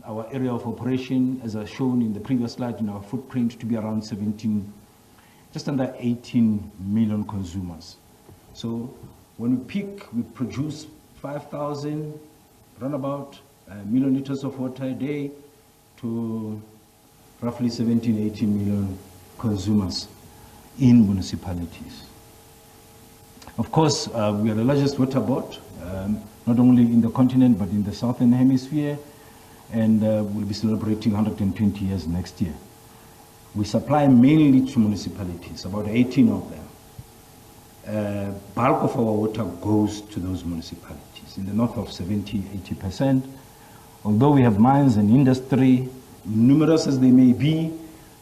our area of operation, as I shown in the previous slide, in our footprint, to be around 17, just under 18 million consumers. So when we peak, we produce 5,000, roundabout million liters of water a day to roughly 17, 18 million consumers in municipalities. Of course, we are the largest water board, not only in the continent, but in the Southern Hemisphere, and we'll be celebrating 120 years next year. We supply mainly to municipalities, about 18 of them. Bulk of our water goes to those municipalities, in the north of 70, 80%. Although we have mines and industry, numerous as they may be,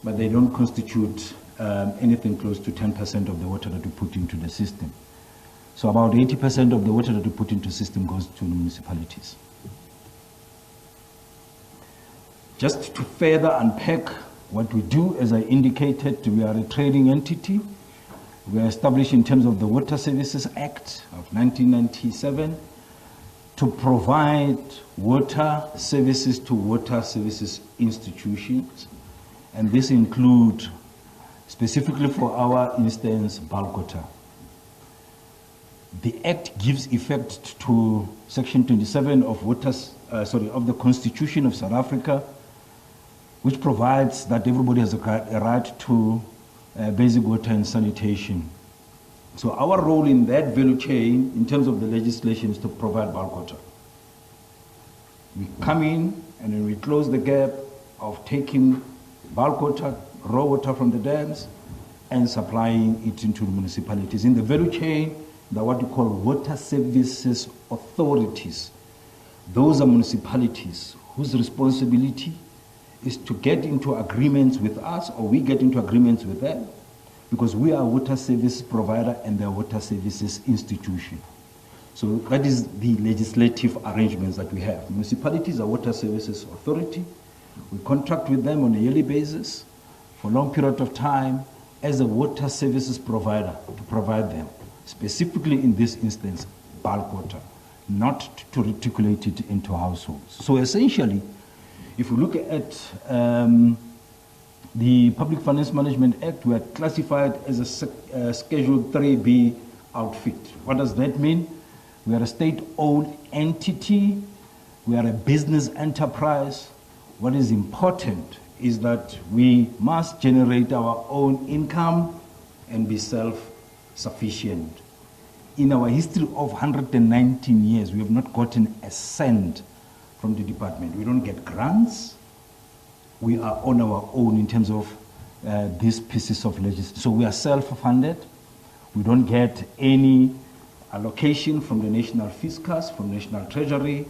but they don't constitute anything close to 10% of the water that we put into the system. So about 80% of the water that we put into the system goes to the municipalities. Just to further unpack what we do, as I indicated, we are a trading entity. We are established in terms of the Water Services Act of 1997 to provide water services to water services institutions. And this includes, specifically for our instance, bulk water. The Act gives effect to Section 27 of of the Constitution of South Africa, which provides that everybody has a right to basic water and sanitation. So our role in that value chain, in terms of the legislation, is to provide bulk water. We come in and then we close the gap of taking bulk water, raw water from the dams, and supplying it into the municipalities. In the value chain, there are what we call water services authorities. Those are municipalities whose responsibility is to get into agreements with us, or we get into agreements with them, because we are a water service provider and they are water services institution. So that is the legislative arrangements that we have. Municipalities are water services authority. We contract with them on a yearly basis for a long period of time as a water services provider to provide them, specifically in this instance, bulk water, not to reticulate it into households. So essentially, if we look at the Public Finance Management Act, we are classified as a Schedule 3B outfit. What does that mean? We are a state-owned entity. We are a business enterprise. What is important is that we must generate our own income and be self-sufficient. In our history of 119 years, we have not gotten a cent from the department. We don't get grants. We are on our own in terms of these pieces of legislation. So we are self-funded. We don't get any allocation from the National Fiscus, from National Treasury.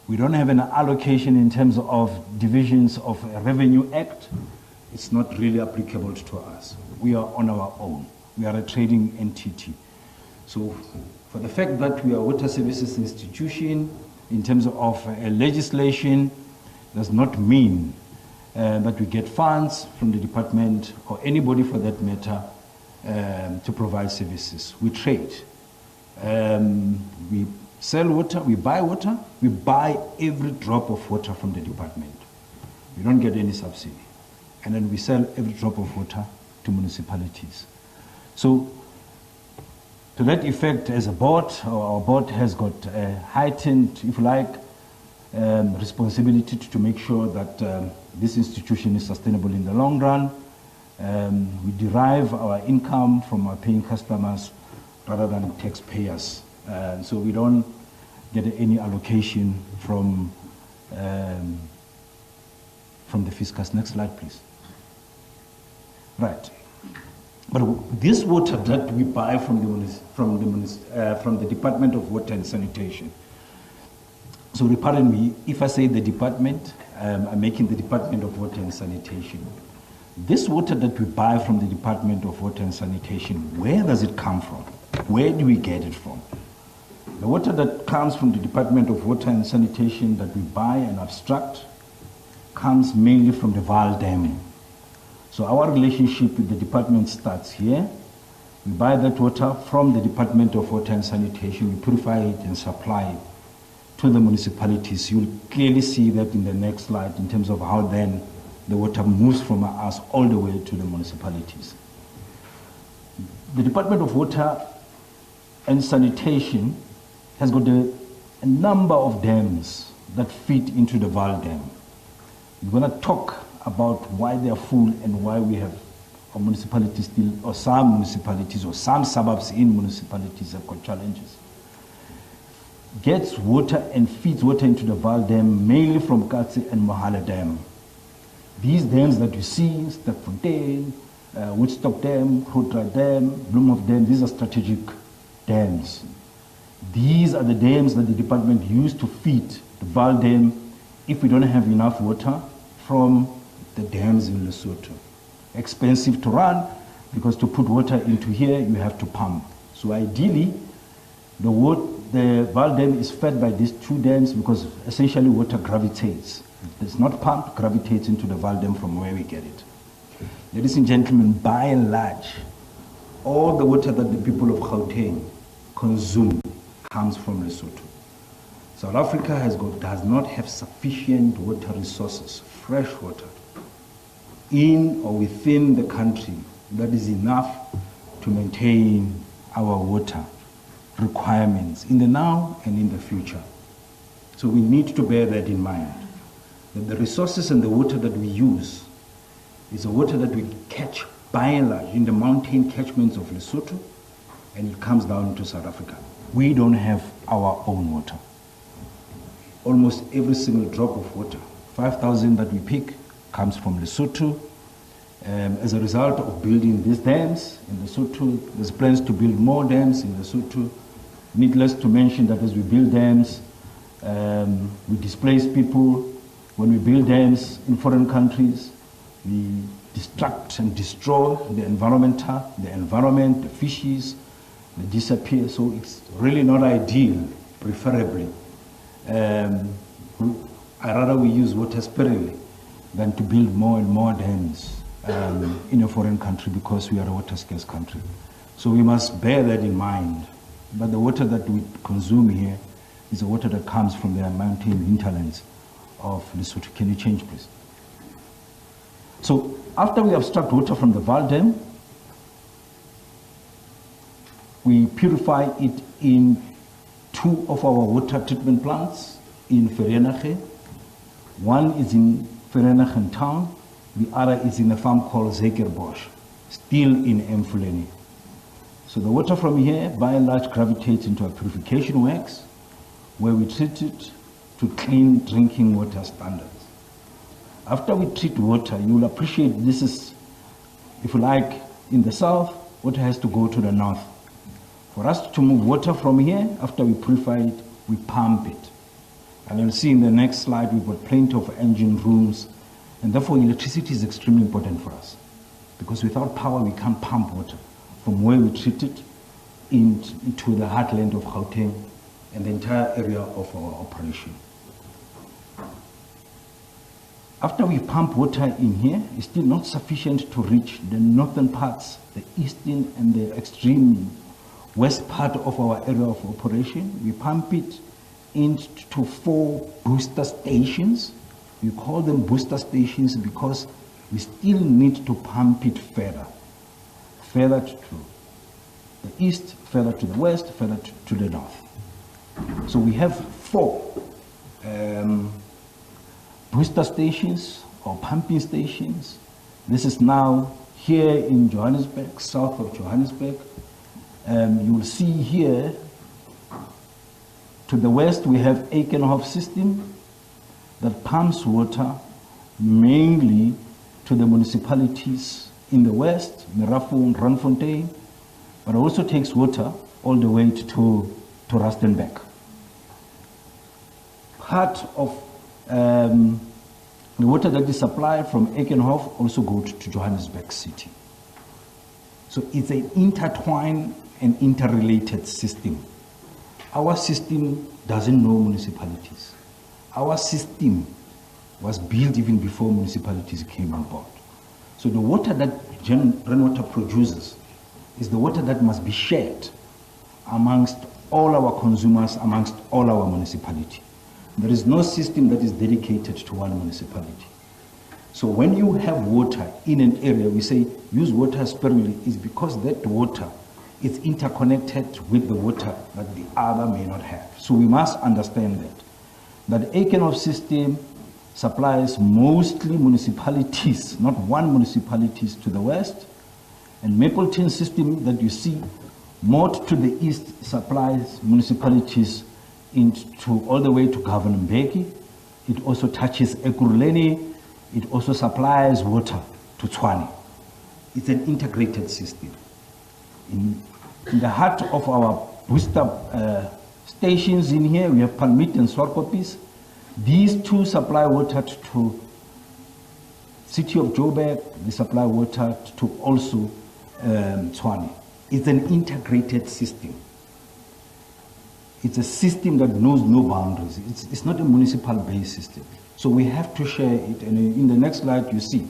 We don't have an allocation in terms of divisions of a Revenue Act. It's not really applicable to us. We are on our own. We are a trading entity. So for the fact that we are a water services institution, in terms of legislation, does not mean that we get funds from the department or anybody for that matter to provide services. We trade. We sell water, we buy water, we buy every drop of water from the department. We don't get any subsidy. And then we sell every drop of water to municipalities. So to that effect, as a board, our board has got a heightened, if you like, responsibility to make sure that this institution is sustainable in the long run. We derive our income from our paying customers rather than taxpayers. So we don't get any allocation from the fiscus. Next slide, please. Right. But this water that we buy from the Department of Water and Sanitation. So pardon me, if I say the department, I'm making the Department of Water and Sanitation. This water that we buy from the Department of Water and Sanitation, where does it come from? Where do we get it from? The water that comes from the Department of Water and Sanitation that we buy and abstract comes mainly from the Vaal Dam. So our relationship with the department starts here. We buy that water from the Department of Water and Sanitation, we purify it and supply it to the municipalities. You'll clearly see that in the next slide in terms of how then the water moves from us all the way to the municipalities. The Department of Water and Sanitation has got a number of dams that feed into the Vaal Dam. We're going to talk about why they are full and why we have our municipalities still, or some municipalities or some suburbs in municipalities have got challenges. Gets water and feeds water into the Vaal Dam mainly from Katse and Mohala Dam. These dams that you see, Sterkfontein, Woodstock Dam, Grootdra Dam, Bloemhof Dam, these are strategic dams. These are the dams that the department used to feed the Vaal Dam if we don't have enough water from the dams in Lesotho. Expensive to run because to put water into here you have to pump. So ideally the Vaal Dam is fed by these two dams because essentially water gravitates. It's not pumped, gravitates into the Vaal Dam from where we get it. Ladies and gentlemen, by and large, all the water that the people of Gauteng consume comes from Lesotho. South Africa does not have sufficient water resources, fresh water, in or within the country that is enough to maintain our water requirements in the now and in the future. So we need to bear that in mind, that the resources and the water that we use is the water that we catch by and large in the mountain catchments of Lesotho, and it comes down into South Africa. We don't have our own water. Almost every single drop of water, 5,000 that we pick, comes from Lesotho. As a result of building these dams in Lesotho, there's plans to build more dams in Lesotho. Needless to mention that as we build dams, we displace people. When we build dams in foreign countries, we destruct and destroy the environment, the fishes, they disappear. So it's really not ideal, preferably. I rather we use water sparingly than to build more and more dams in a foreign country because we are a water scarce country. So we must bear that in mind. But the water that we consume here is the water that comes from the mountain hinterlands of Lesotho. Can you change, please? So after we abstract water from the Vaal Dam, we purify it in two of our water treatment plants in Vereeniging. One is in Vereeniging town, the other is in a farm called Zekerbosch, still in Emfuleni. So the water from here, by and large, gravitates into our purification works, where we treat it to clean drinking water standards. After we treat water, you will appreciate this is, if you like, in the south, water has to go to the north. For us to move water from here, after we purify it, we pump it. And you'll see in the next slide, we've got plenty of engine rooms, and therefore electricity is extremely important for us. Because without power, we can't pump water from where we treat it into the heartland of Gauteng and the entire area of our operation. After we pump water in here, it's still not sufficient to reach the northern parts, the eastern and the extreme west part of our area of operation. We pump it into 4 booster stations. We call them booster stations because we still need to pump it further to the east, further to the west, further to the north. So we have 4 booster stations or pumping stations. This is now here in Johannesburg, south of Johannesburg. You will see here to the west we have Aikenhof system that pumps water mainly to the municipalities in the west, Merafo and Randfontein, but also takes water all the way to Rustenburg. Part of the water that is supplied from Aikenhof also goes to Johannesburg City. So it's an intertwined and interrelated system. Our system doesn't know municipalities. Our system was built even before municipalities came on board. So the water that rainwater produces is the water that must be shared amongst all our consumers, amongst all our municipalities. There is no system that is dedicated to one municipality. So when you have water in an area, we say use water sparingly, is because that water is interconnected with the water that the other may not have. So we must understand that the Aikenhof system supplies mostly municipalities, not one municipalities to the west, and Mapleton system that you see more to the east supplies municipalities into all the way to Governor Mbeki. It also touches Ekurhuleni. It also supplies water to Tshwane. It's an integrated system. In the heart of our booster stations in here, we have Palmit and Swarkopis. These two supply water to city of Joburg. They supply water to also Tshwane. It's an integrated system. It's a system that knows no boundaries. It's not a municipal-based system. So we have to share it. And in the next slide, you see,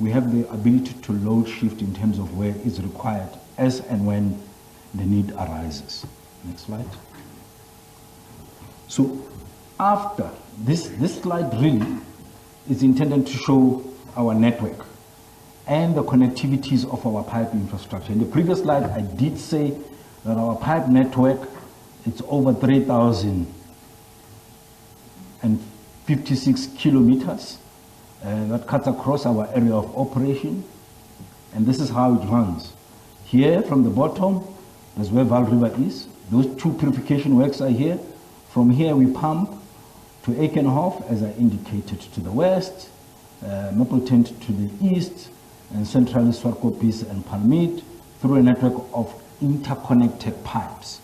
we have the ability to load shift in terms of where it's required as and when the need arises. Next slide. So after this slide really is intended to show our network and the connectivities of our pipe infrastructure. In the previous slide, I did say that our pipe network, it's over 3,056 kilometers that cuts across our area of operation. And this is how it runs. Here from the bottom, that's where Val River is. Those two purification works are here. From here we pump to Aikenhof, as I indicated, to the west, Mapleton to the east, and centrally Swarkopis and Palmit through a network of interconnected pipes.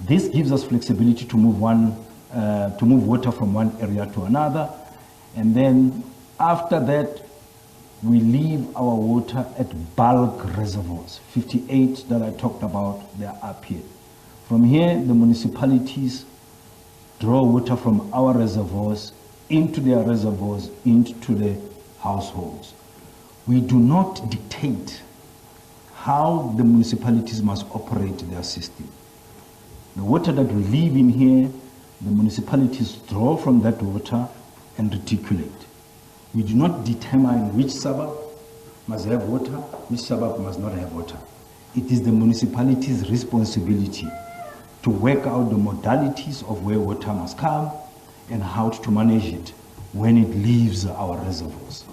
This gives us flexibility to move water from one area to another, and then after that we leave our water at bulk reservoirs, 58 that I talked about. They are up here. From here, the municipalities draw water from our reservoirs into their reservoirs, into the households. We do not dictate how the municipalities must operate their system. The water that we leave in here, the municipalities draw from that water and reticulate. We do not determine which suburb must have water, which suburb must not have water. It is the municipality's responsibility to work out the modalities of where water must come and how to manage it when it leaves our reservoirs.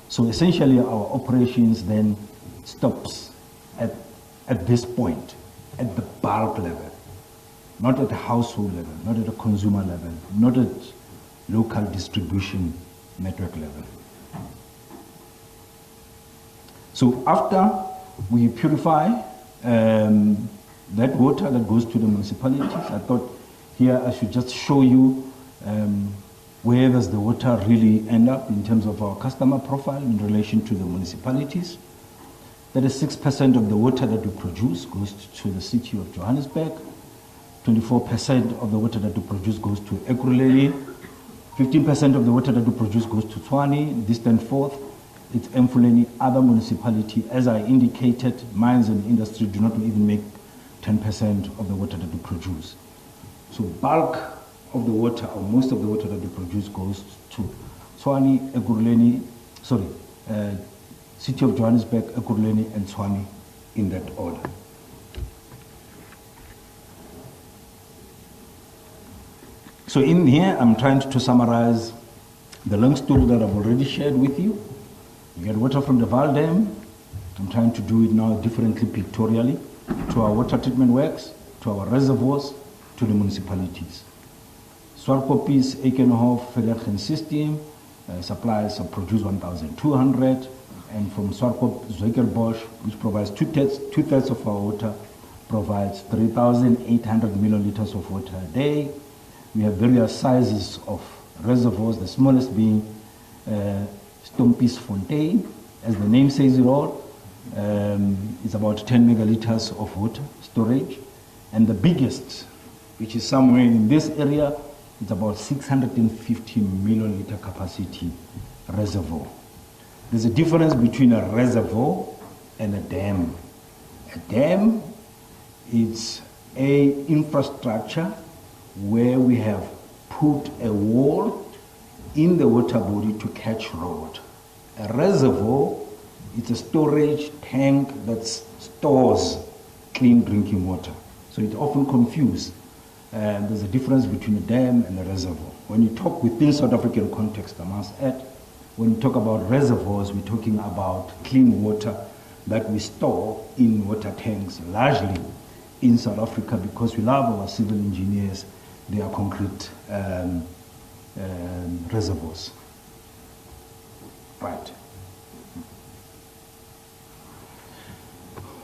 So essentially our operations then stops at this point, at the bulk level, not at the household level, not at the consumer level, not at local distribution network level. So after we purify that water that goes to the municipalities, I thought here I should just show you where does the water really end up in terms of our customer profile in relation to the municipalities. 36% of the water that we produce goes to the city of Johannesburg. 24% of the water that we produce goes to Ekurhuleni. 15% of the water that we produce goes to Tshwane. Distant fourth, it's Mfuleni. Other municipality, as I indicated, mines and industry do not even make 10% of the water that we produce. So bulk of the water, or most of the water that we produce, goes to Tshwane, Ekurhuleni, city of Johannesburg, Ekurhuleni, and Tshwane in that order. So in here, I'm trying to summarize the long story that I've already shared with you. We get water from the Val Dam. I'm trying to do it now differently pictorially, to our water treatment works, to our reservoirs, to the municipalities. Swarkopis, Aikenhof, Federation system supplies or produce 1,200, and from Swarkop, Zweikerbosch, which provides two-thirds of our water, provides 3,800 milliliters of water a day. We have various sizes of reservoirs, the smallest being Stompis Fontaine, as the name says it all. It's about 10 megaliters of water storage. And the biggest, which is somewhere in this area, it's about 650 milliliter capacity reservoir. There's a difference between a reservoir and a dam. A dam is an infrastructure where we have put a wall in the water body to catch raw water. A reservoir, it's a storage tank that stores clean drinking water. So it's often confused. There's a difference between a dam and a reservoir. When you talk within South African context, I must add, when you talk about reservoirs, we're talking about clean water that we store in water tanks, largely in South Africa, because we love our civil engineers. They are concrete reservoirs. Right.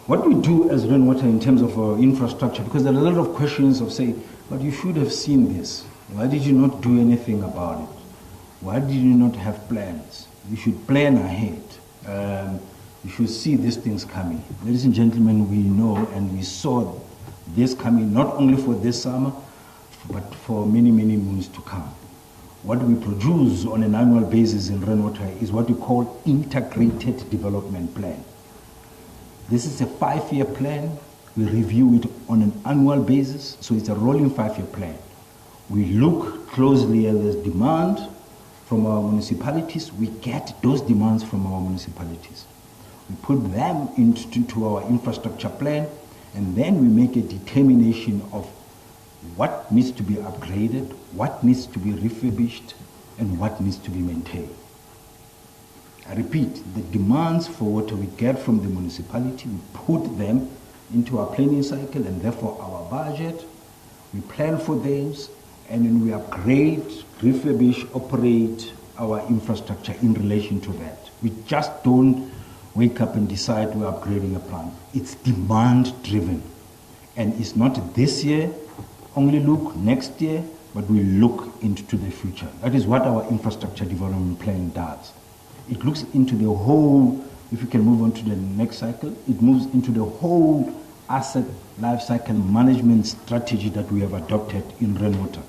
What we do as rainwater in terms of our infrastructure, because there are a lot of questions of say, but you should have seen this. Why did you not do anything about it? Why did you not have plans? You should plan ahead. You should see these things coming. Ladies and gentlemen, we know and we saw this coming not only for this summer, but for many, many moons to come. What we produce on an annual basis in rainwater is what we call integrated development plan. This is a 5-year plan. We review it on an annual basis, so it's a rolling 5-year plan. We look closely at the demand from our municipalities. We get those demands from our municipalities. We put them into our infrastructure plan, and then we make a determination of what needs to be upgraded, what needs to be refurbished, and what needs to be maintained. I repeat, the demands for water we get from the municipality, we put them into our planning cycle and therefore our budget. We plan for those, and then we upgrade, refurbish, operate our infrastructure in relation to that. We just don't wake up and decide we're upgrading a plant. It's demand driven. And it's not this year, only look next year, but we look into the future. That is what our infrastructure development plan does. It looks into the whole, if you can move on to the next cycle, it moves into the whole asset life cycle management strategy that we have adopted in rainwater.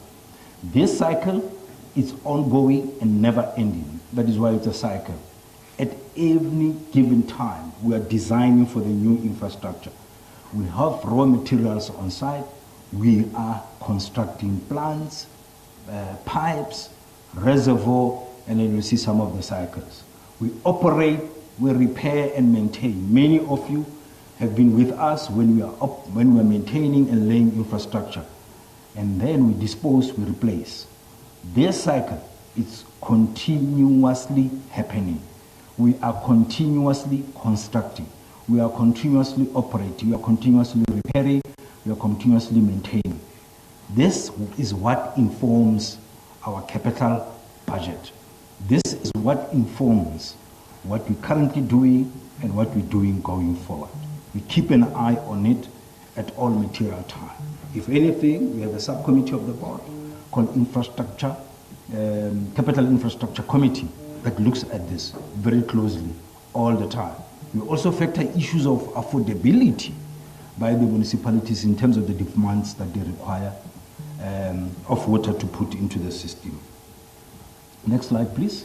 This cycle is ongoing and never ending. That is why it's a cycle. At any given time, we are designing for the new infrastructure. We have raw materials on site. We are constructing plants, pipes, reservoir, and then you see some of the cycles. We operate, we repair and maintain. Many of you have been with us when we are maintaining and laying infrastructure. And then we dispose, we replace. This cycle is continuously happening. We are continuously constructing. We are continuously operating. We are continuously repairing. We are continuously maintaining. This is what informs our capital budget. This is what informs what we're currently doing and what we're doing going forward. We keep an eye on it at all material time. If anything, we have a subcommittee of the board called Infrastructure, Capital Infrastructure Committee that looks at this very closely all the time. We also factor issues of affordability by the municipalities in terms of the demands that they require of water to put into the system. Next slide, please.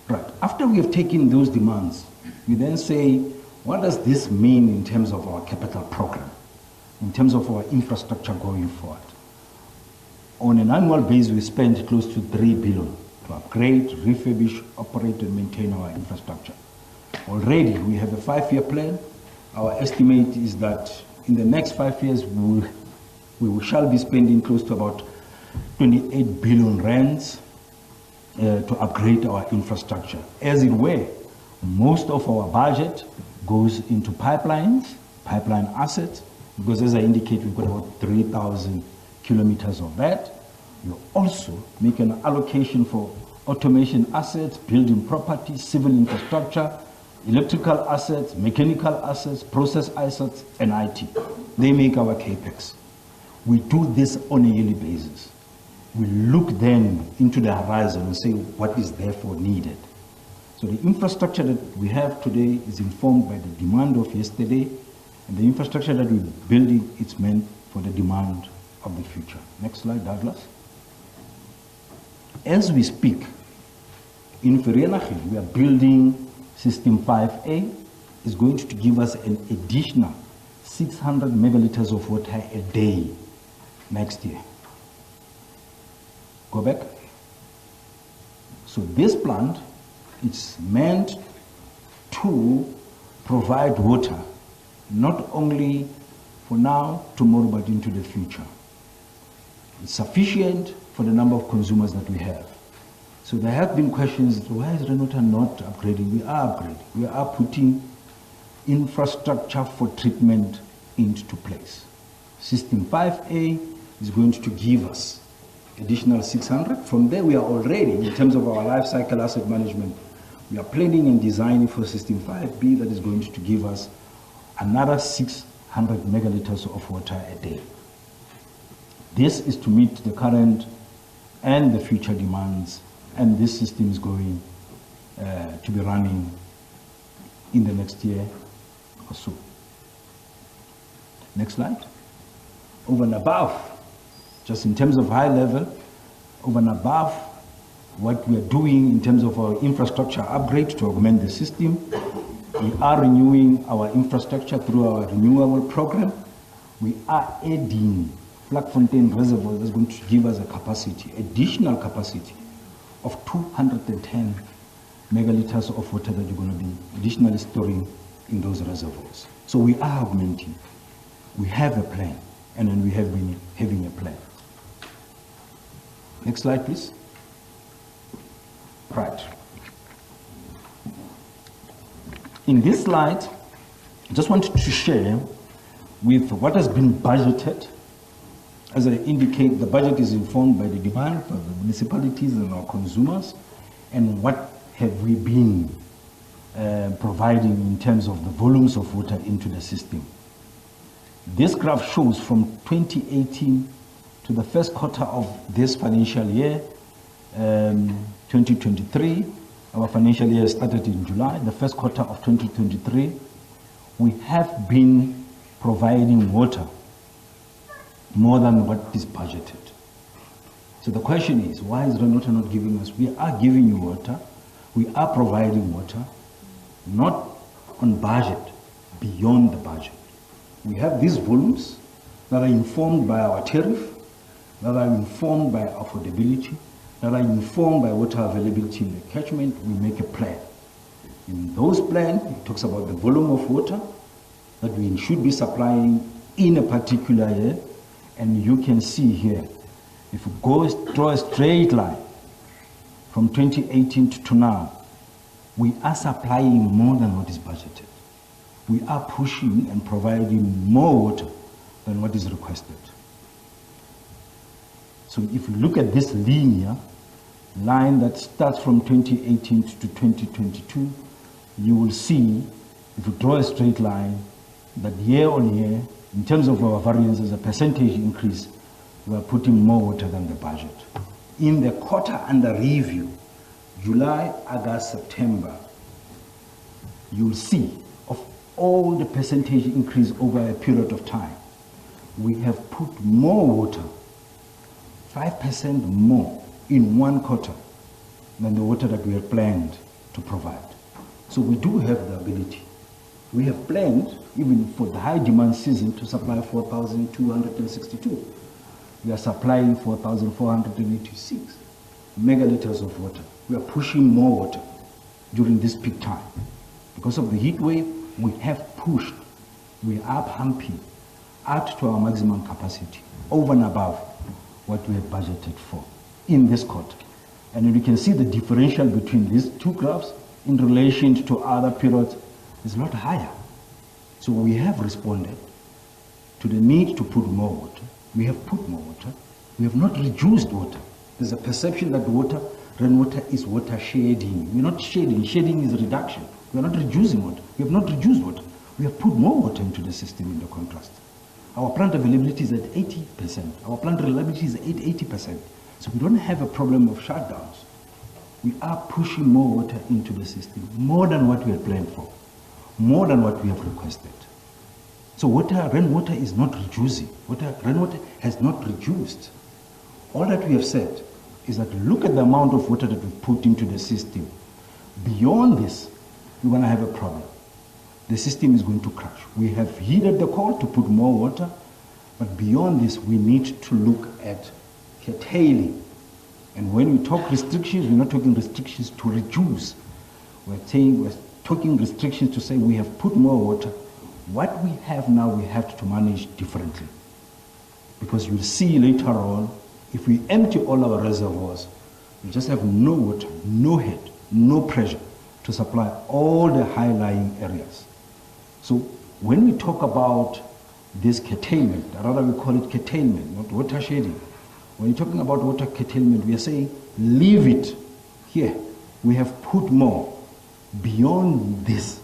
Right, after we have taken those demands, we then say, what does this mean in terms of our capital program, in terms of our infrastructure going forward? On an annual basis, we spend close to 3 billion to upgrade, refurbish, operate, and maintain our infrastructure. Already, we have a 5-year plan. Our estimate is that in the next 5 years, we shall be spending close to about 28 billion rands to upgrade our infrastructure. As it were, most of our budget goes into pipelines, pipeline assets, because as I indicate, we've got about 3,000 kilometers of that. We also make an allocation for automation assets, building properties, civil infrastructure, electrical assets, mechanical assets, process assets, and IT. They make our capex. We do this on a yearly basis. We look then into the horizon and say what is therefore needed. So the infrastructure that we have today is informed by the demand of yesterday, and the infrastructure that we're building is meant for the demand of the future. Next slide, Douglas. As we speak, in Vereeniging, we are building System 5A. Is going to give us an additional 600 megaliters of water a day next year. Go back. So this plant, it's meant to provide water, not only for now, tomorrow, but into the future. It's sufficient for the number of consumers that we have. So there have been questions, why is Renota not upgrading? We are upgrading. We are putting infrastructure for treatment into place. System 5A is going to give us additional 600. From there, we are already, in terms of our life cycle asset management, we are planning and designing for System 5B that is going to give us another 600 megaliters of water a day. This is to meet the current and the future demands, and this system is going to be running in the next year or so. Next slide. Over and above, just in terms of high level, over and above what we are doing in terms of our infrastructure upgrade to augment the system, we are renewing our infrastructure through our renewable program. We are adding Vlakfontein Reservoir that's going to give us a capacity, additional capacity of 210 megaliters of water that you're going to be additionally storing in those reservoirs. So we are augmenting. We have a plan, and then we have been having a plan. Next slide, please. Right. In this slide, I just wanted to share with what has been budgeted. As I indicate, the budget is informed by the demand of the municipalities and our consumers, and what have we been providing in terms of the volumes of water into the system. This graph shows from 2018 to the first quarter of this financial year, 2023. Our financial year started in July. The first quarter of 2023, we have been providing water more than what is budgeted. So the question is, why is Renota not giving us? We are giving you water. We are providing water, not on budget, beyond the budget. We have these volumes that are informed by our tariff, that are informed by affordability, that are informed by water availability in the catchment. We make a plan. In those plans, it talks about the volume of water that we should be supplying in a particular year. And you can see here, if you draw a straight line from 2018 to now, we are supplying more than what is budgeted. We are pushing and providing more water than what is requested. So if you look at this linear line that starts from 2018 to 2022, you will see, if you draw a straight line, that year on year, in terms of our variance as a percentage increase, we are putting more water than the budget. In the quarter under review, July, August, September, you'll see of all the percentage increase over a period of time, we have put more water, 5% more in one quarter than the water that we have planned to provide. So we do have the ability. We have planned, even for the high demand season, to supply 4,262. We are supplying 4,486 megaliters of water. We are pushing more water during this peak time. Because of the heat wave, we have pushed. We are pumping out to our maximum capacity, over and above what we have budgeted for in this quarter. And you can see the differential between these two graphs in relation to other periods is a lot higher. So we have responded to the need to put more water. We have put more water. We have not reduced water. There's a perception that rainwater is water shading. We're not shading. Shading is reduction. We're not reducing water. We have not reduced water. We have put more water into the system in the contrast. Our plant availability is at 80%. Our plant reliability is at 80%. So we don't have a problem of shutdowns. We are pushing more water into the system, more than what we had planned for, more than what we have requested. So rainwater is not reducing. Rainwater has not reduced. All that we have said is that look at the amount of water that we've put into the system. Beyond this, we're going to have a problem. The system is going to crash. We have heeded the call to put more water, but beyond this, we need to look at curtailing And when we talk restrictions, we're not talking restrictions to reduce. We're talking restrictions to say we have put more water. What we have now, we have to manage differently. Because you'll see later on, if we empty all our reservoirs, we just have no water, no head, no pressure to supply all the high-lying areas. So when we talk about this curtailment, rather we call it curtailment, not water shedding. When you're talking about water curtailment, we are saying, leave it here. We have put more. Beyond this,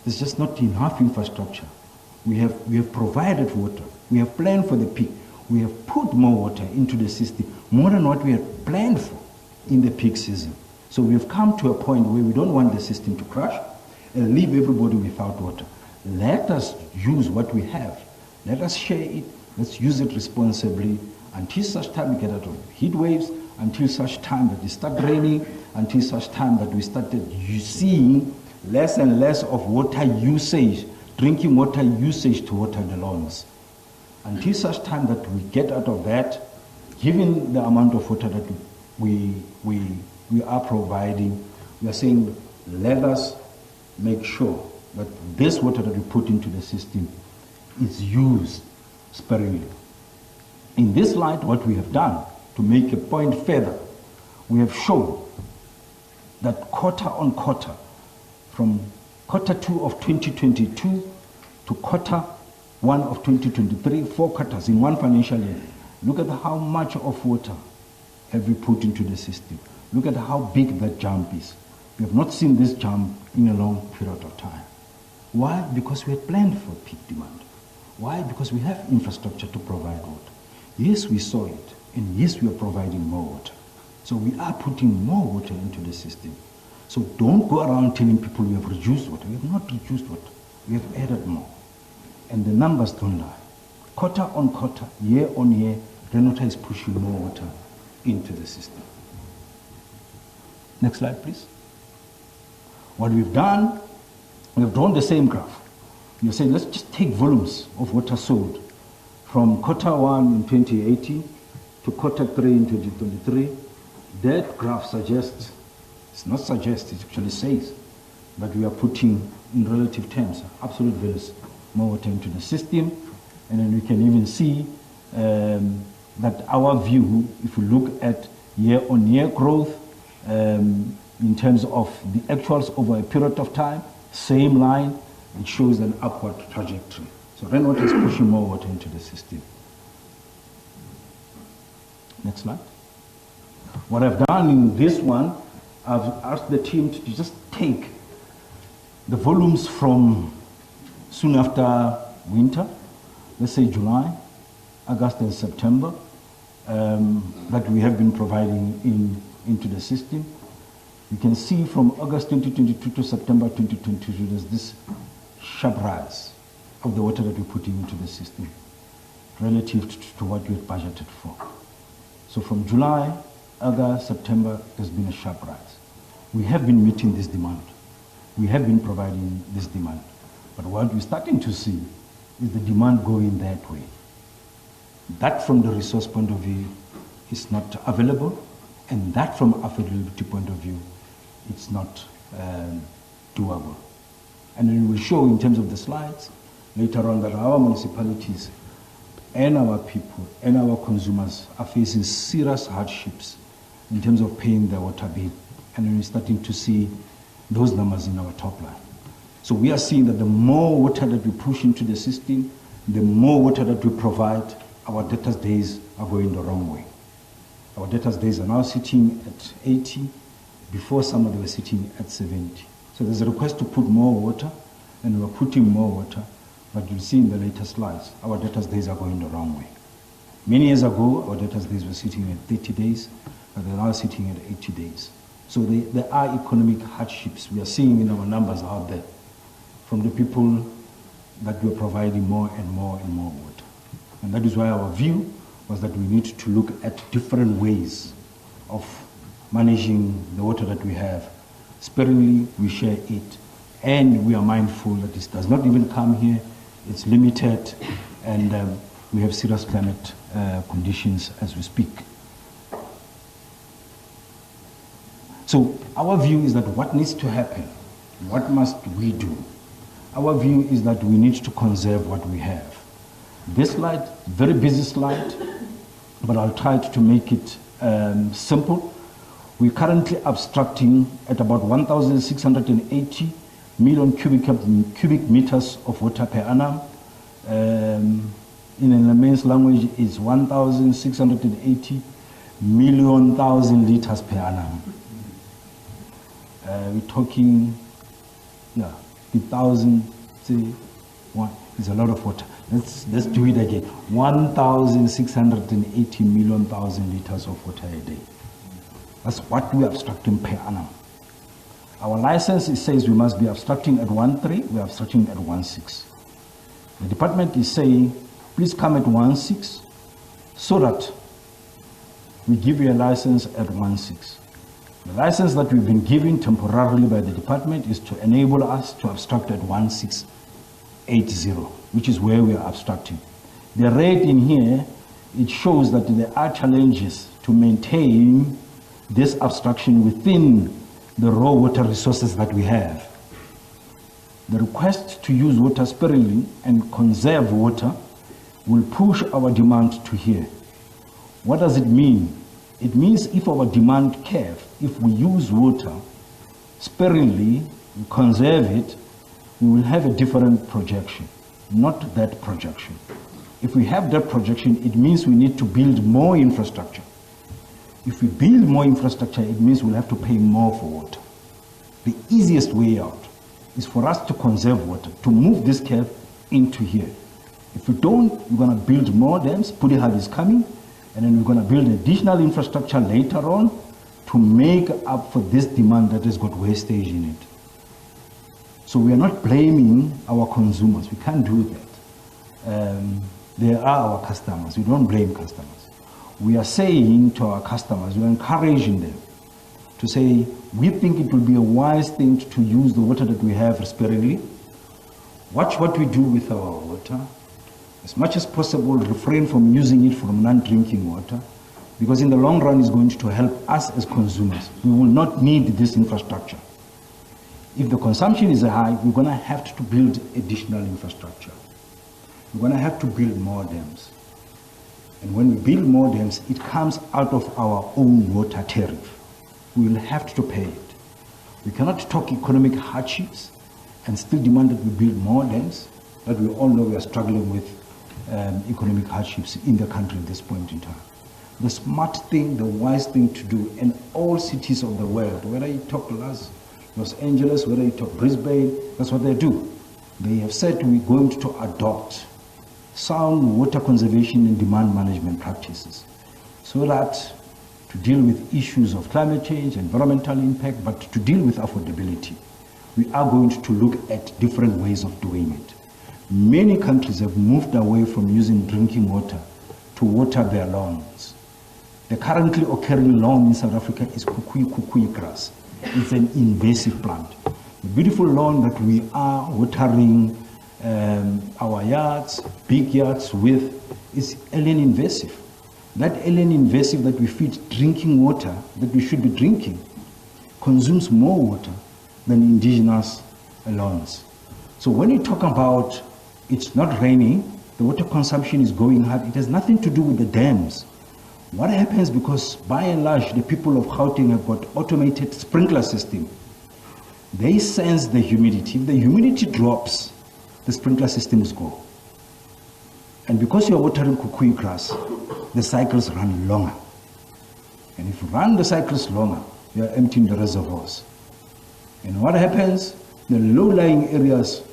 there's just not enough infrastructure. We have provided water. We have planned for the peak. We have put more water into the system, more than what we had planned for in the peak season. So we have come to a point where we don't want the system to crash and leave everybody without water. Let us use what we have. Let us share it. Let's use it responsibly until such time we get out of heat waves, until such time that it starts raining, until such time that we started seeing less and less of water usage, drinking water usage to water the lawns. Until such time that we get out of that, given the amount of water that we are providing, we are saying, let us make sure that this water that we put into the system is used sparingly. In this light, what we have done, to make a point further, we have shown that quarter on quarter, from quarter 2 of 2022 to quarter 1 of 2023, 4 quarters in one financial year. Look at how much of water have we put into the system. Look at how big that jump is. We have not seen this jump in a long period of time. Why? Because we had planned for peak demand. Why? Because we have infrastructure to provide water. Yes, we saw it, and yes, we are providing more water. So we are putting more water into the system. So don't go around telling people we have reduced water. We have not reduced water. We have added more. And the numbers don't lie. Quarter on quarter, year on year, Renota is pushing more water into the system. Next slide, please. What we've done, we have drawn the same graph. You're saying, let's just take volumes of water sold from quarter 1 in 2018 to quarter 3 in 2023. That graph suggests, it's not suggests, it actually says, that we are putting, in relative terms, absolute values, more water into the system. And then we can even see that our view, if we look at year-on-year growth, in terms of the actuals over a period of time, same line, it shows an upward trajectory. So rainwater is pushing more water into the system. Next slide. What I've done in this one, I've asked the team to just take the volumes from soon after winter, let's say July, August and September, that we have been providing into the system. You can see from August 2022 to September 2022, there's this sharp rise of the water that we're putting into the system relative to what we had budgeted for. So from July, August, September, there's been a sharp rise. We have been meeting this demand. We have been providing this demand. But what we're starting to see is the demand going that way. That from the resource point of view is not available, and that from affordability point of view, it's not doable. And then we will show in terms of the slides later on that our municipalities and our people and our consumers are facing serious hardships in terms of paying their water bill. And then we're starting to see those numbers in our top line. So we are seeing that the more water that we push into the system, the more water that we provide, our debtors days are going the wrong way. Our debtors days are now sitting at 80. Before summer, they were sitting at 70. So there's a request to put more water, and we're putting more water, but you'll see in the later slides, our debtors days are going the wrong way. Many years ago, our debtors days were sitting at 30 days, but they're now sitting at 80 days. So there are economic hardships we are seeing in our numbers out there from the people that we're providing more and more and more water. And that is why our view was that we need to look at different ways of managing the water that we have. Sparingly, we share it, and we are mindful that this does not even come here, it's limited, and we have serious climate conditions as we speak. So our view is that what needs to happen, what must we do? Our view is that we need to conserve what we have. This slide, very busy slide, but I'll try to make it simple. We're currently abstracting at about 1,680 million cubic meters of water per annum. In a layman's language, is 1,680 million thousand liters per annum. We're talking, yeah, 1,000, say, one is a lot of water. Let's do it again. 1,680 million thousand liters of water a day. That's what we're abstracting per annum. Our license, it says we must be abstracting at 1.3, we're abstracting at 1.6. The department is saying, please come at 1.6 so that we give you a license at 1.6. The license that we've been given temporarily by the department is to enable us to abstract at 1.680, which is where we are abstracting. The rate in here, it shows that there are challenges to maintain this abstraction within the raw water resources that we have. The request to use water sparingly and conserve water will push our demand to here. What does it mean? It means if our demand curve, if we use water sparingly, we conserve it, we will have a different projection, not that projection. If we have that projection, it means we need to build more infrastructure. If we build more infrastructure, it means we'll have to pay more for water. The easiest way out is for us to conserve water, to move this curve into here. If we don't, we're going to build more dams, Pudihab is coming, and then we're going to build additional infrastructure later on to make up for this demand that has got wastage in it. So we are not blaming our consumers. We can't do that. They are our customers. We don't blame customers. We are saying to our customers, we are encouraging them to say, we think it will be a wise thing to use the water that we have sparingly. Watch what we do with our water. As much as possible, refrain from using it from non-drinking water, because in the long run, it's going to help us as consumers. We will not need this infrastructure. If the consumption is high, we're going to have to build additional infrastructure. We're going to have to build more dams. And when we build more dams, it comes out of our own water tariff. We will have to pay it. We cannot talk economic hardships and still demand that we build more dams, that we all know we are struggling with economic hardships in the country at this point in time. The smart thing, the wise thing to do in all cities of the world, whether you talk Los Angeles, whether you talk Brisbane, that's what they do. They have said we're going to adopt sound water conservation and demand management practices so that to deal with issues of climate change, environmental impact, but to deal with affordability, we are going to look at different ways of doing it. Many countries have moved away from using drinking water to water their lawns. The currently occurring lawn in South Africa is kukui grass. It's an invasive plant. The beautiful lawn that we are watering our yards, big yards with, is alien invasive. That alien invasive that we feed drinking water, that we should be drinking, consumes more water than indigenous lawns. So when you talk about it's not raining, the water consumption is going hard, it has nothing to do with the dams. What happens, because by and large the people of Gauteng have got automated sprinkler system, they sense the humidity. If the humidity drops, the sprinkler systems go. And because you are watering kukui grass, the cycles run longer. And if you run the cycles longer, you are emptying the reservoirs. And what happens? The low-lying areas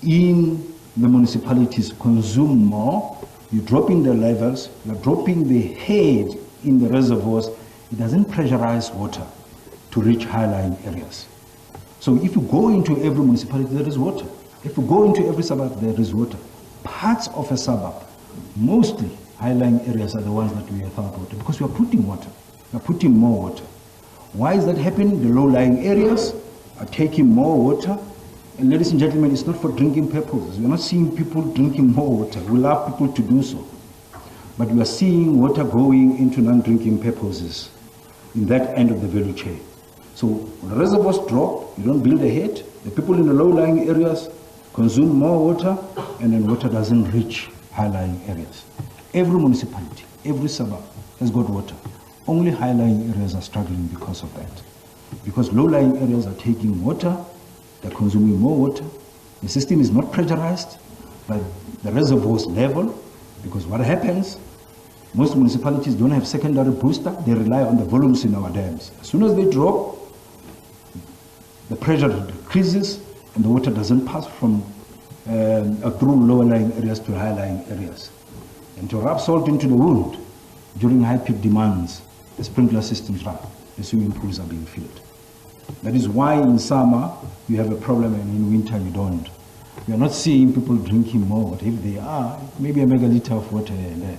in the municipalities consume more. You're dropping the levels, you're dropping the head in the reservoirs. It doesn't pressurize water to reach high-lying areas. So if you go into every municipality, there is water. If you go into every suburb, there is water. Parts of a suburb, mostly high-lying areas, are the ones that we have without water, because we are putting water. We are putting more water. Why is that happening? The low-lying areas are taking more water. And ladies and gentlemen, it's not for drinking purposes. We're not seeing people drinking more water. We love people to do so. But we are seeing water going into non-drinking purposes. in that end of the value chain. So when the reservoirs drop, you don't build ahead. The people in the low-lying areas consume more water, and then water doesn't reach high-lying areas. Every municipality, every suburb has got water. Only high-lying areas are struggling because of that. Because low-lying areas are taking water, they're consuming more water. The system is not pressurized by the reservoirs level, because what happens, most municipalities don't have secondary booster, they rely on the volumes in our dams. As soon as they drop, the pressure decreases and the water doesn't pass from through lower-lying areas to high-lying areas. And to rub salt into the wound, during high peak demands, the sprinkler systems run, the swimming pools are being filled. That is why in summer you have a problem and in winter you don't. We are not seeing people drinking more water. If they are, maybe a megaliter of water here and there.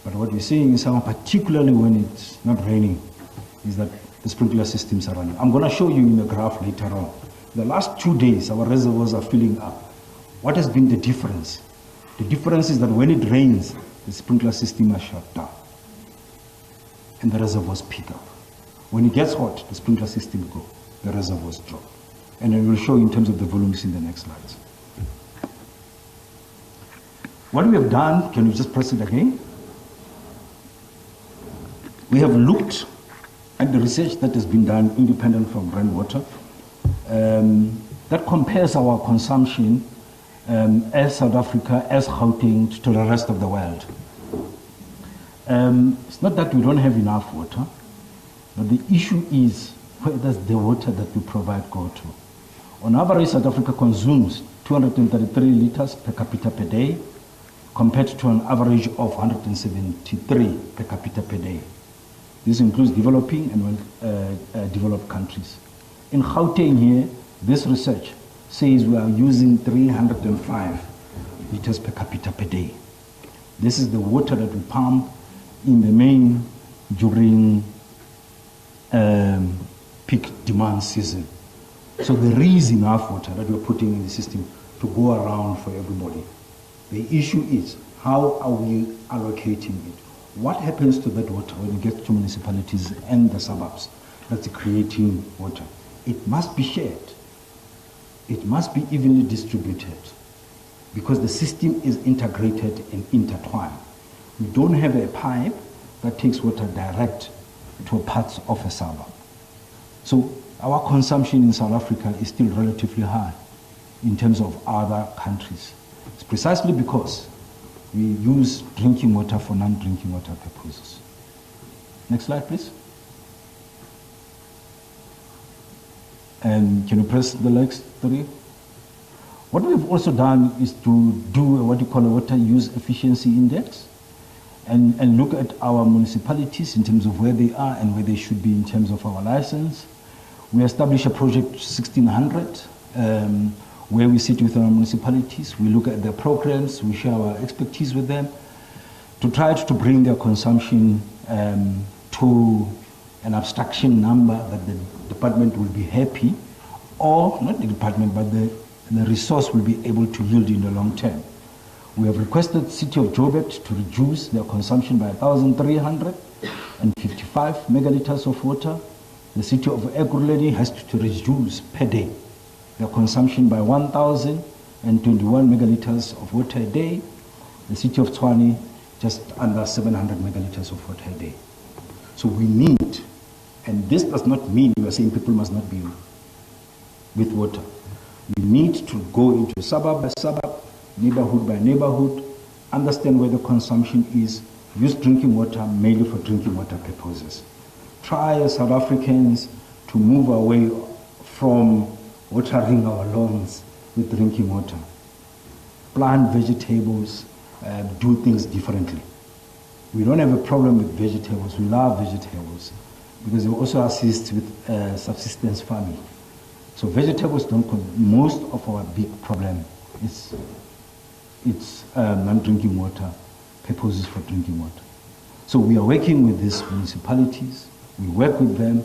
But what we're seeing in summer, particularly when it's not raining, is that the sprinkler systems are running. I'm going to show you in the graph later on. The last 2 days, our reservoirs are filling up. What has been the difference? The difference is that when it rains, the sprinkler system are shut down and the reservoirs pick up. When it gets hot, the sprinkler system go, the reservoirs drop. And I will show you in terms of the volumes in the next slides. What we have done, can you just press it again? We have looked at the research that has been done independent from rainwater that compares our consumption as South Africa, as Gauteng, to the rest of the world. It's not that we don't have enough water, but the issue is where does the water that we provide go to? On average, South Africa consumes 233 liters per capita per day, compared to an average of 173 per capita per day. This includes developing and developed countries. In Gauteng here, this research says we are using 305 liters per capita per day. This is the water that we pump in the main during peak demand season. So there is enough water that we're putting in the system to go around for everybody. The issue is, how are we allocating it? What happens to that water when it gets to municipalities and the suburbs that's creating water? It must be shared. It must be evenly distributed because the system is integrated and intertwined. We don't have a pipe that takes water direct to parts of a suburb. So our consumption in South Africa is still relatively high in terms of other countries. It's precisely because we use drinking water for non-drinking water purposes. Next slide, please. And can you press the next 3? What we've also done is to do what you call a water use efficiency index and look at our municipalities in terms of where they are and where they should be in terms of our license. We established a project 1600 where we sit with our municipalities, we look at their programs, we share our expertise with them to try to bring their consumption to an abstraction number that the department will be happy, or not the department, but the resource will be able to yield in the long term. We have requested City of Joburg to reduce their consumption by 1,355 megaliters of water. The City of Ekurhuleni has to reduce per day their consumption by 1,021 megaliters of water a day. The City of Tshwane just under 700 megaliters of water a day. So we need, and this does not mean we are saying people must not be with water. We need to go into suburb by suburb, neighborhood by neighborhood, understand where the consumption is, use drinking water mainly for drinking water purposes. Try as South Africans to move away from watering our lawns with drinking water. Plant vegetables, do things differently. We don't have a problem with vegetables. We love vegetables because they also assist with subsistence farming. So vegetables don't, most of our big problem is non-drinking water, purposes for drinking water. So we are working with these municipalities. We work with them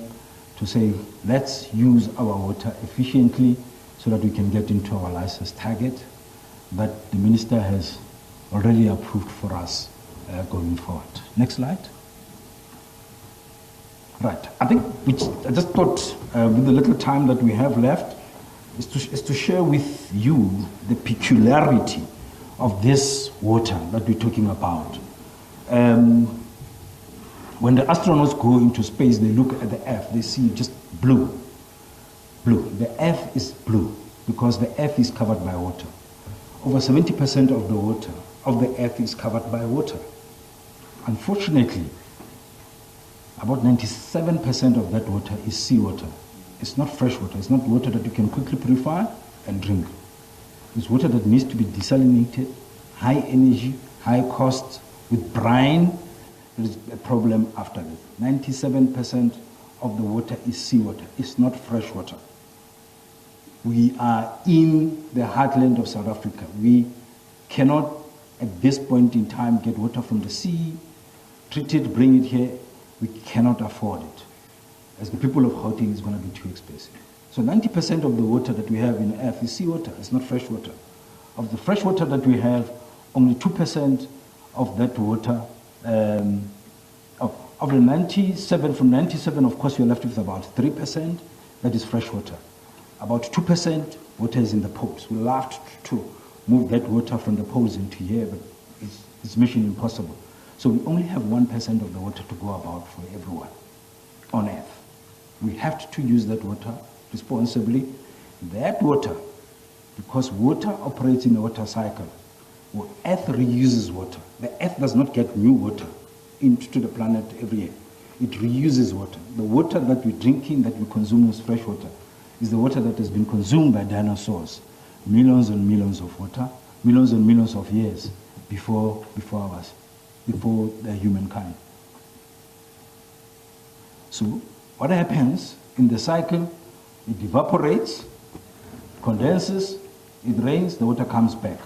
to say, let's use our water efficiently so that we can get into our license target that the minister has already approved for us going forward. Next slide. Right. I think I just thought with the little time that we have left is to share with you the peculiarity of this water that we're talking about. When the astronauts go into space, they look at the Earth, they see just blue. Blue. The Earth is blue because the Earth is covered by water. Over 70% of the water of the Earth is covered by water. Unfortunately, about 97% of that water is seawater. It's not fresh water. It's not water that you can quickly purify and drink. It's water that needs to be desalinated, high energy, high cost, with brine. There is a problem after this. 97% of the water is seawater. It's not fresh water. We are in the heartland of South Africa. We cannot, at this point in time, get water from the sea, treat it, bring it here. We cannot afford it. As the people of Gauteng, it's going to be too expensive. So 90% of the water that we have in the earth is seawater. It's not fresh water. Of the fresh water that we have, only 2% of that water, of the 97, from 97, of course, we're left with about 3% that is fresh water. About 2% water is in the poles. We love to move that water from the poles into here, but it's mission impossible. So we only have 1% of the water to go about for everyone on earth. We have to use that water responsibly. That water, because water operates in a water cycle, earth reuses water. The earth does not get new water into the planet every year. It reuses water. The water that we're drinking, that we consume as fresh water, is the water that has been consumed by dinosaurs. Millions and millions of water, millions and millions of years before us, before the humankind. So what happens in the cycle? It evaporates, condenses, it rains, the water comes back.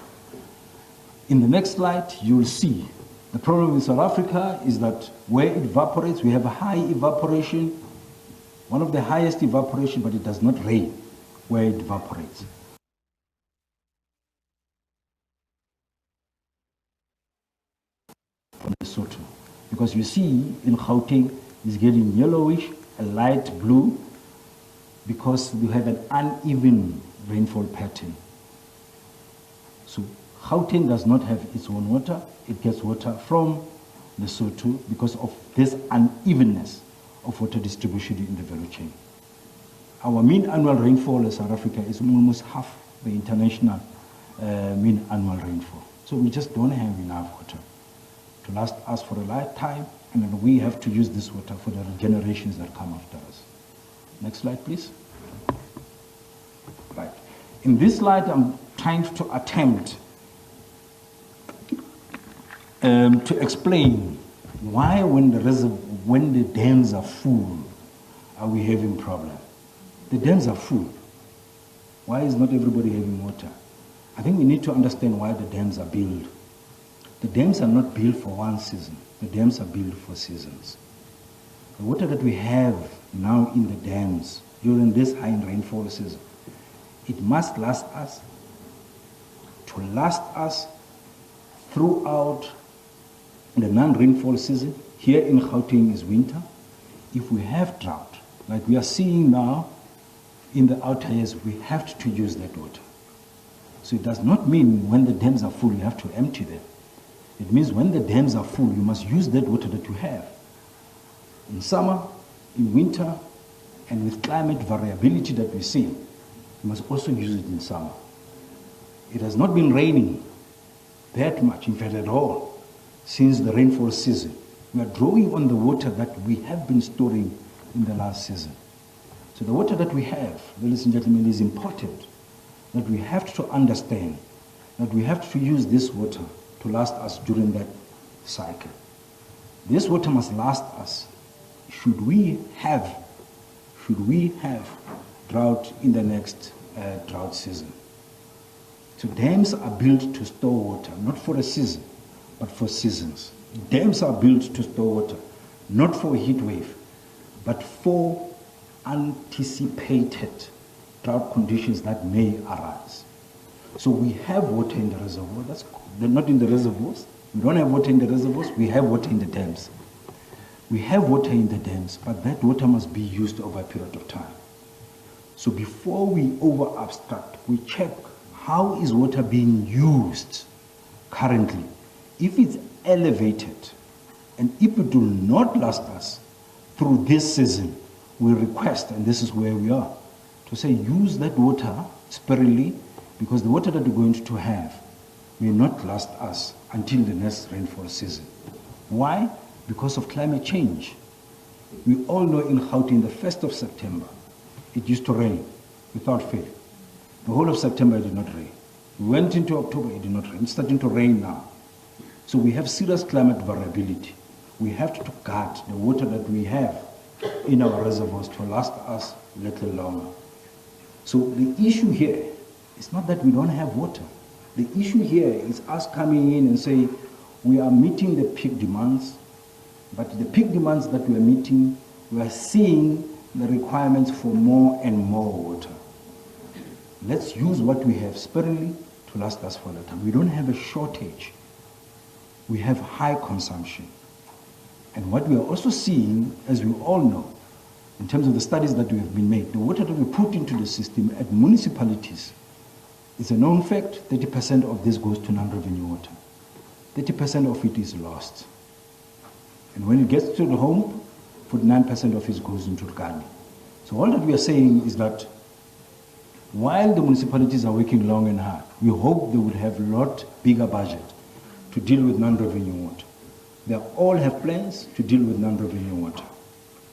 In the next slide, you'll see the problem in South Africa is that where it evaporates, we have a high evaporation, one of the highest evaporation, but it does not rain where it evaporates. From Lesotho, because you see in Gauteng it's getting yellowish, a light blue, because we have an uneven rainfall pattern. So Gauteng does not have its own water. It gets water from Lesotho because of this unevenness of water distribution in the value chain. Our mean annual rainfall in South Africa is almost half the international mean annual rainfall. So we just don't have enough water to last us for a lifetime, and then we have to use this water for the generations that come after us. Next slide, please. Right. In this slide, I'm trying to attempt to explain why when the dams are full, are we having problem? The dams are full. Why is not everybody having water? I think we need to understand why the dams are built. The dams are not built for one season. The dams are built for seasons. The water that we have now in the dams during this high rainfall season, it must last us throughout the non-rainfall season. Here in Gauteng is winter. If we have drought, like we are seeing now in the outer years, we have to use that water. So it does not mean when the dams are full, you have to empty them. It means when the dams are full, you must use that water that you have. In summer, in winter, and with climate variability that we see, you must also use it in summer. It has not been raining that much, in fact at all, since the rainfall season. We are drawing on the water that we have been storing in the last season. So the water that we have, ladies and gentlemen, is important, that we have to understand that we have to use this water to last us during that cycle. This water must last us. Should we have drought in the next drought season? So dams are built to store water, not for a season, but for seasons. Dams are built to store water, not for a heat wave, but for anticipated drought conditions that may arise. So we have water in the reservoir. They're not in the reservoirs. We don't have water in the reservoirs. We have water in the dams. We have water in the dams, but that water must be used over a period of time. So before we over-abstract, we check how is water being used currently. If it's elevated, and if it will not last us through this season, we request, and this is where we are, to say use that water sparingly, because the water that we're going to have may not last us until the next rainfall season. Why? Because of climate change. We all know in Gauteng, the 1st of September, it used to rain without fail. The whole of September it did not rain. We went into October, it did not rain. It's starting to rain now. So we have serious climate variability. We have to guard the water that we have in our reservoirs to last us a little longer. So the issue here is not that we don't have water. The issue here is us coming in and say we are meeting the peak demands, but the peak demands that we are meeting, we are seeing the requirements for more and more water. Let's use what we have sparingly to last us for that time. We don't have a shortage. We have high consumption. And what we are also seeing, as we all know, in terms of the studies that we have been made, the water that we put into the system at municipalities, it's a known fact, 30% of this goes to non-revenue water. 30% of it is lost. And when it gets to the home, 49% of it goes into Rkani. So all that we are saying is that while the municipalities are working long and hard, we hope they will have a lot bigger budget to deal with non-revenue water. They all have plans to deal with non-revenue water.